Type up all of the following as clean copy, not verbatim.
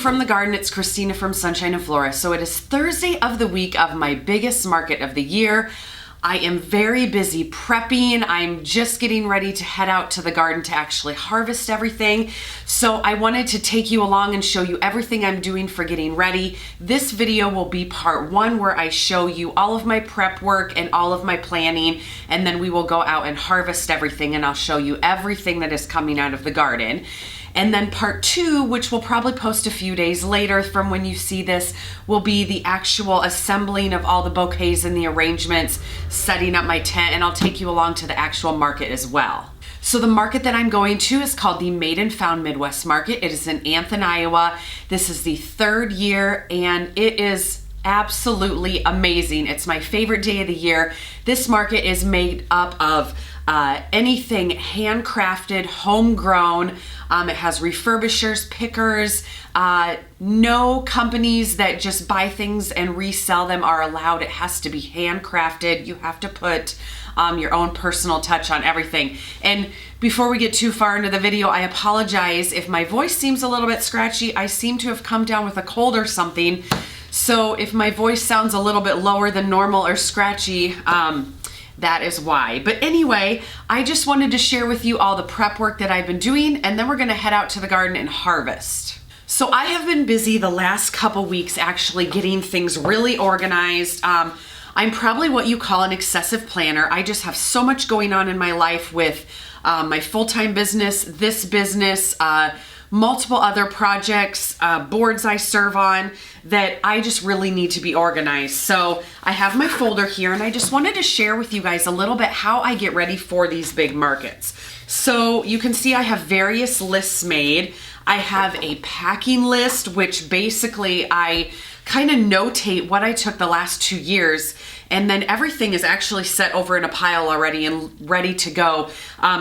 from the garden. It's Christina from Sunshine and Flora. So it is Thursday of the week of my biggest market of the year. I am very busy prepping. I'm just getting ready to head out to the garden to actually harvest everything. So I wanted to take you along and show you everything I'm doing for getting ready. This video will be part one where I show you all of my prep work and all of my planning, and then we will go out and harvest everything and I'll show you everything that is coming out of the garden. And then part two, which we'll probably post a few days later from when you see this, will be the actual assembling of all the bouquets and the arrangements, setting up my tent, and I'll take you along to the actual market as well. So the market that I'm going to is called the Made and Found Midwest Market. It is in Anthon, Iowa. This is the third year and it is absolutely amazing. It's my favorite day of the year. This market is made up of anything handcrafted, homegrown. It has refurbishers, pickers. No companies that just buy things and resell them are allowed. It has to be handcrafted. You have to put your own personal touch on everything. And before we get too far into the video, I apologize if my voice seems a little bit scratchy. I seem to have come down with a cold or something. So if my voice sounds a little bit lower than normal or scratchy, that is why. But anyway, I just wanted to share with you all the prep work that I've been doing, and then we're gonna head out to the garden and harvest. So I have been busy the last couple weeks actually getting things really organized. I'm probably what you call an excessive planner. I just have so much going on in my life with my full-time business, this business, multiple other projects, boards I serve on, that I just really need to be organized. So I have my folder here and I just wanted to share with you guys a little bit how I get ready for these big markets. So you can see I have various lists made. I have a packing list, which basically I kind of notate what I took the last 2 years, and then everything is actually set over in a pile already and ready to go.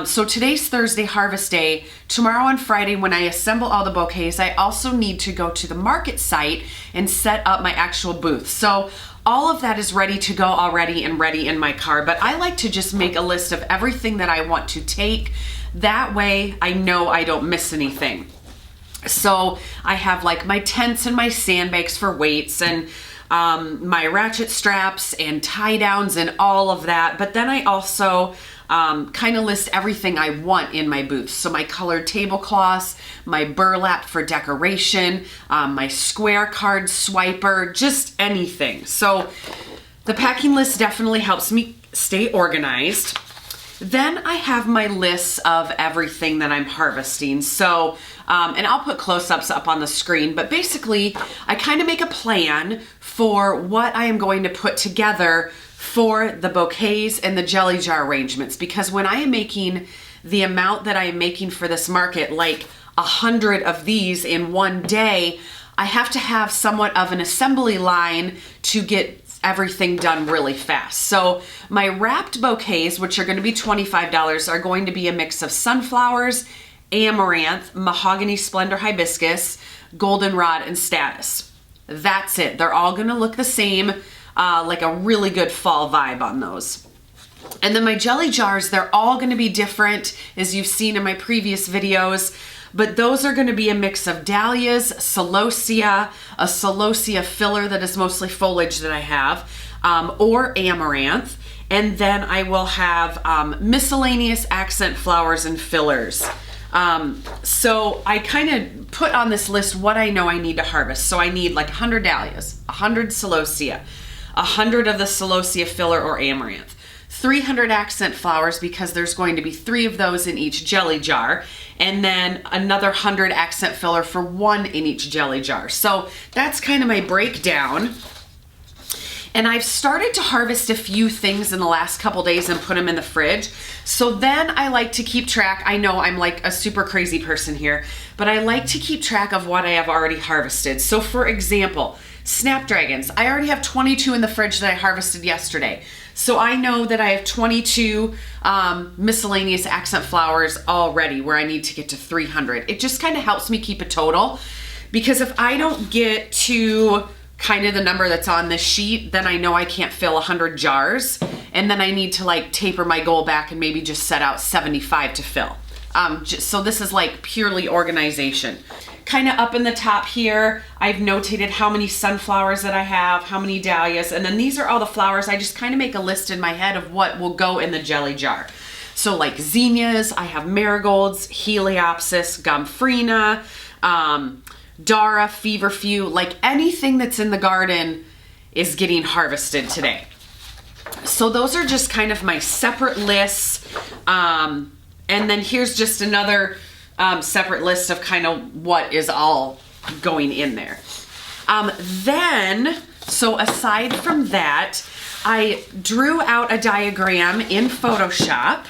So today's Thursday, harvest day. Tomorrow and Friday, when I assemble all the bouquets, I also need to go to the market site and set up my actual booth. So all of that is ready to go already and ready in my car, but I like to just make a list of everything that I want to take. That way I know I don't miss anything. So I have like my tents and my sandbags for weights and my ratchet straps and tie downs and all of that. But then I also kind of list everything I want in my booth. So my colored tablecloths, my burlap for decoration, my square card swiper, just anything. So the packing list definitely helps me stay organized. Then I have my lists of everything that I'm harvesting. So, and I'll put close-ups up on the screen, but basically I kind of make a plan for what I am going to put together for the bouquets and the jelly jar arrangements. Because when I am making the amount that I am making for this market, like 100 of these in one day, I have to have somewhat of an assembly line to get everything done really fast. So my wrapped bouquets, which are going to be $25, are going to be a mix of sunflowers, amaranth, mahogany splendor hibiscus, goldenrod, and status. That's it. They're all going to look the same, like a really good fall vibe on those. And then my jelly jars, they're all going to be different, as you've seen in my previous videos. But those are going to be a mix of dahlias, celosia, a celosia filler that is mostly foliage that I have, or amaranth. And then I will have miscellaneous accent flowers and fillers. So I kind of put on this list what I know I need to harvest. So I need like 100 dahlias, 100 celosia, 100 of the celosia filler or amaranth, 300 accent flowers because there's going to be 3 of those in each jelly jar, and then another 100 accent filler for 1 in each jelly jar. So that's kind of my breakdown. And I've started to harvest a few things in the last couple days and put them in the fridge. So then I like to keep track. I know I'm like a super crazy person here, but I like to keep track of what I have already harvested. So for example, snapdragons. I already have 22 in the fridge that I harvested yesterday. So I know that I have 22 miscellaneous accent flowers already where I need to get to 300. It just kind of helps me keep a total, because if I don't get to kind of the number that's on this sheet, then I know I can't fill 100 jars, and then I need to like taper my goal back and maybe just set out 75 to fill. So this is like purely organization. kind of up in the top here, I've notated how many sunflowers that I have, how many dahlias, and then these are all the flowers. I just kind of make a list in my head of what will go in the jelly jar. So like zinnias, I have marigolds, heliopsis, gomphrena, dara, feverfew, like anything that's in the garden is getting harvested today. So those are just kind of my separate lists. And then here's just another separate list of kind of what is all going in there. So aside from that, I drew out a diagram in Photoshop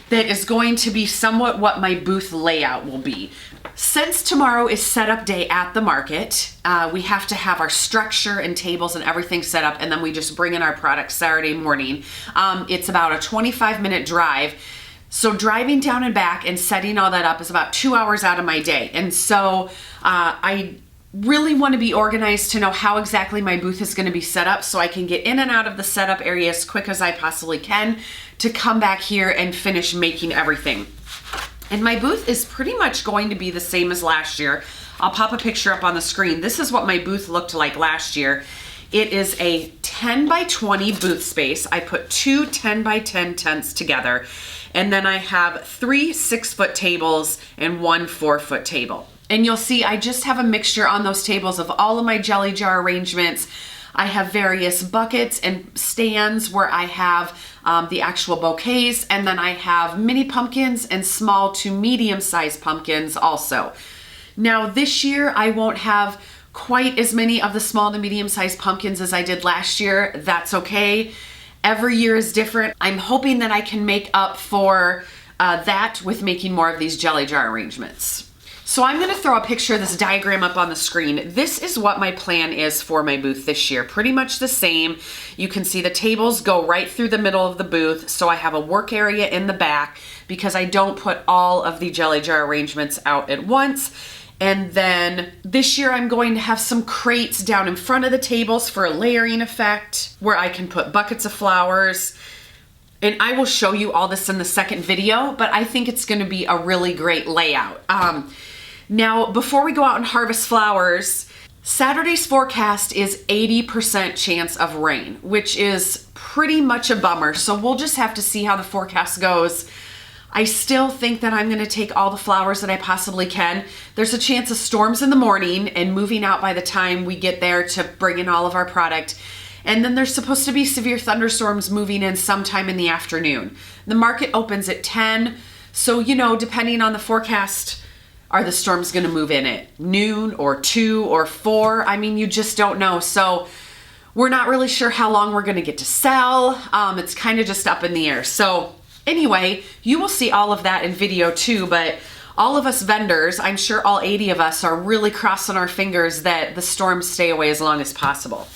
that is going to be somewhat what my booth layout will be. Since tomorrow is setup day at the market, we have to have our structure and tables and everything set up, and then we just bring in our products Saturday morning. It's about a 25-minute drive. So driving down and back and setting all that up is about 2 hours out of my day. And so I really want to be organized to know how exactly my booth is going to be set up so I can get in and out of the setup area as quick as I possibly can to come back here and finish making everything. And my booth is pretty much going to be the same as last year. I'll pop a picture up on the screen. This is what my booth looked like last year. It is a 10 by 20 booth space. I put two 10 by 10 tents together. And then I have 3 6-foot tables and 1 4-foot table. And you'll see I just have a mixture on those tables of all of my jelly jar arrangements. I have various buckets and stands where I have the actual bouquets, and then I have mini pumpkins and small to medium-sized pumpkins also. Now this year I won't have quite as many of the small to medium-sized pumpkins as I did last year. That's okay. Every year is different. I'm hoping that I can make up for that with making more of these jelly jar arrangements. So I'm going to throw a picture of this diagram up on the screen. This is what my plan is for my booth this year. Pretty much the same. You can see the tables go right through the middle of the booth. So I have a work area in the back because I don't put all of the jelly jar arrangements out at once. And then this year I'm going to have some crates down in front of the tables for a layering effect where I can put buckets of flowers. And I will show you all this in the second video, but I think it's going to be a really great layout. Now, before we go out and harvest flowers, Saturday's forecast is 80% chance of rain, which is pretty much a bummer. So we'll just have to see how the forecast goes. I still think that I'm going to take all the flowers that I possibly can. There's a chance of storms in the morning and moving out by the time we get there to bring in all of our product. And then there's supposed to be severe thunderstorms moving in sometime in the afternoon. The market opens at 10. So, you know, depending on the forecast, are the storms going to move in at noon or 2 or 4? I mean, you just don't know. So we're not really sure how long we're going to get to sell. It's kind of just up in the air. So anyway, you will see all of that in video too, but all of us vendors, I'm sure all 80 of us are really crossing our fingers that the storms stay away as long as possible.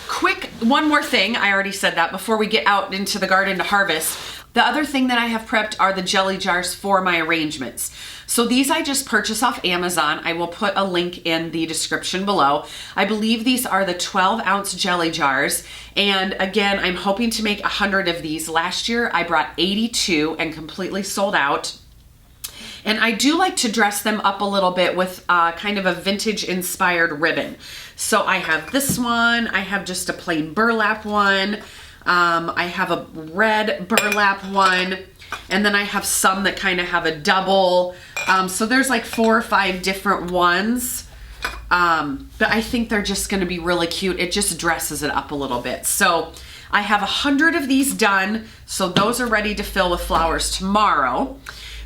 Quick, one more thing, I already said that before we get out into the garden to harvest. The other thing that I have prepped are the jelly jars for my arrangements. So these I just purchased off Amazon. I will put a link in the description below. I believe these are the 12-ounce jelly jars. And again, I'm hoping to make 100 of these. Last year, I brought 82 and completely sold out. And I do like to dress them up a little bit with kind of a vintage inspired ribbon. So I have this one, I have just a plain burlap one, I have a red burlap one, and then I have some that kind of have a double. So there's like 4 or 5 different ones. But I think they're just gonna be really cute. It just dresses it up a little bit. So I have 100 of these done. So those are ready to fill with flowers tomorrow.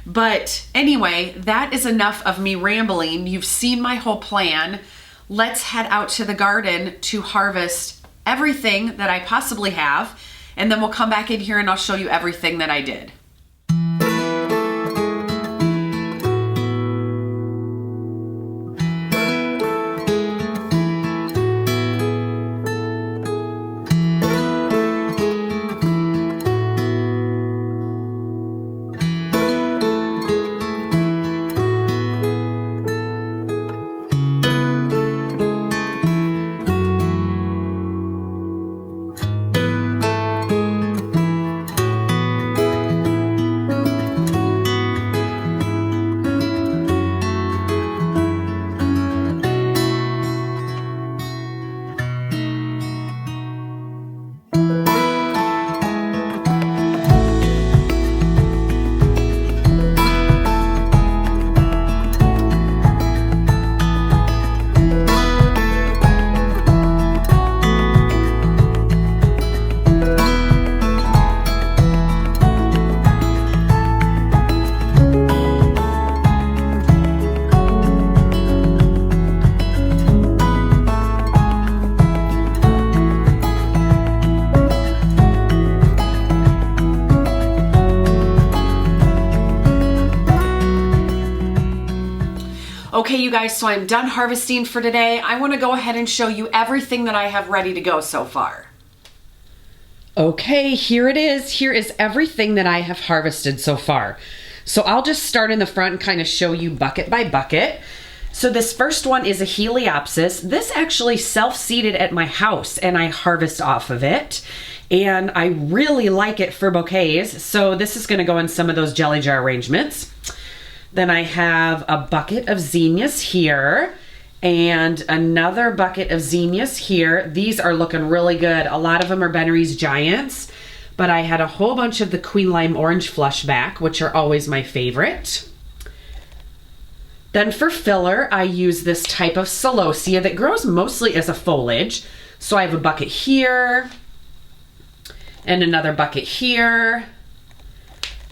But anyway, that is enough of me rambling. You've seen my whole plan. Let's head out to the garden to harvest everything that I possibly have. And then we'll come back in here and I'll show you everything that I did. Okay, you guys, so I'm done harvesting for today. I want to go ahead and show you everything that I have ready to go so far. Okay, here it is. Here is everything that I have harvested so far. So I'll just start in the front and kind of show you bucket by bucket. So this first one is a Heliopsis. This actually self-seeded at my house and I harvest off of it. And I really like it for bouquets. So this is gonna go in some of those jelly jar arrangements. Then I have a bucket of zinnias here and another bucket of zinnias here. These are looking really good. A lot of them are Bennery's Giants, but I had a whole bunch of the Queen Lime Orange Flushback, which are always my favorite. Then for filler, I use this type of Celosia that grows mostly as a foliage. So I have a bucket here and another bucket here.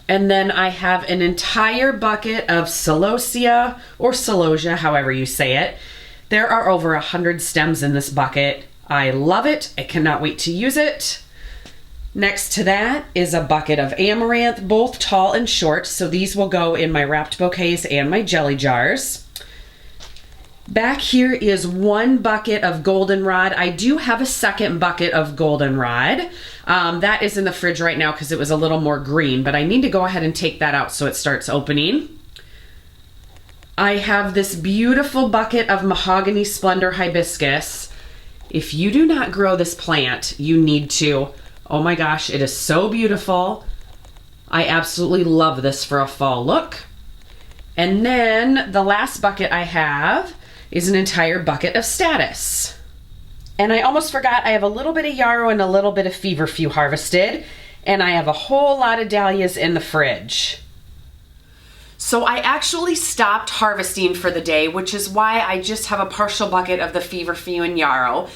And then I have an entire bucket of Celosia or Celosia, however you say it. There are over 100 stems in this bucket. I love it. I cannot wait to use it. Next to that is a bucket of amaranth, both tall and short. So these will go in my wrapped bouquets and my jelly jars. Back here is one bucket of goldenrod. I do have a second bucket of goldenrod. That is in the fridge right now because it was a little more green, but I need to go ahead and take that out so it starts opening. I have this beautiful bucket of Mahogany Splendor Hibiscus. If you do not grow this plant, you need to. Oh my gosh, it is so beautiful. I absolutely love this for a fall look. And then the last bucket I have is an entire bucket of Status. And I almost forgot, I have a little bit of yarrow and a little bit of feverfew harvested, and I have a whole lot of dahlias in the fridge. So I actually stopped harvesting for the day, which is why I just have a partial bucket of the feverfew and yarrow.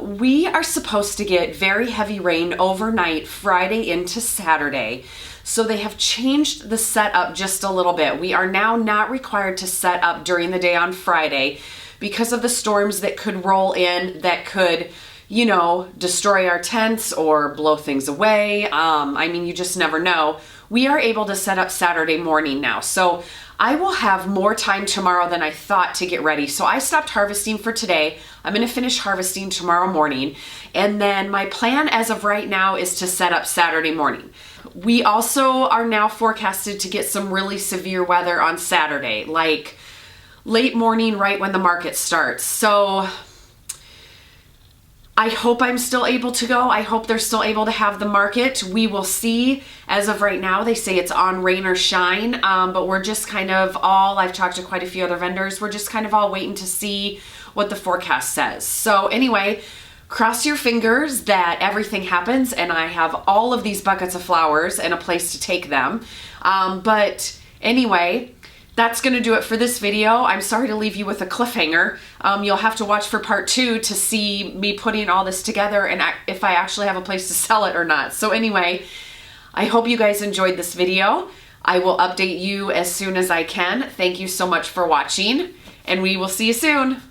We are supposed to get very heavy rain overnight, Friday into Saturday. So they have changed the setup just a little bit. We are now not required to set up during the day on Friday because of the storms that could roll in that could, you know, destroy our tents or blow things away. I mean, you just never know. We are able to set up Saturday morning now. So I will have more time tomorrow than I thought to get ready. So I stopped harvesting for today. I'm gonna finish harvesting tomorrow morning. And then my plan as of right now is to set up Saturday morning. We also are now forecasted to get some really severe weather on Saturday, like late morning, right when the market starts. So I hope I'm still able to go. I hope they're still able to have the market. We will see. As of right now, they say it's on rain or shine, but we're just kind of all, I've talked to quite a few other vendors, we're just kind of all waiting to see what the forecast says. So anyway, cross your fingers that everything happens and I have all of these buckets of flowers and a place to take them. But anyway, that's gonna do it for this video. I'm sorry to leave you with a cliffhanger. You'll have to watch for part 2 to see me putting all this together and if I actually have a place to sell it or not. So anyway, I hope you guys enjoyed this video. I will update you as soon as I can. Thank you so much for watching and we will see you soon.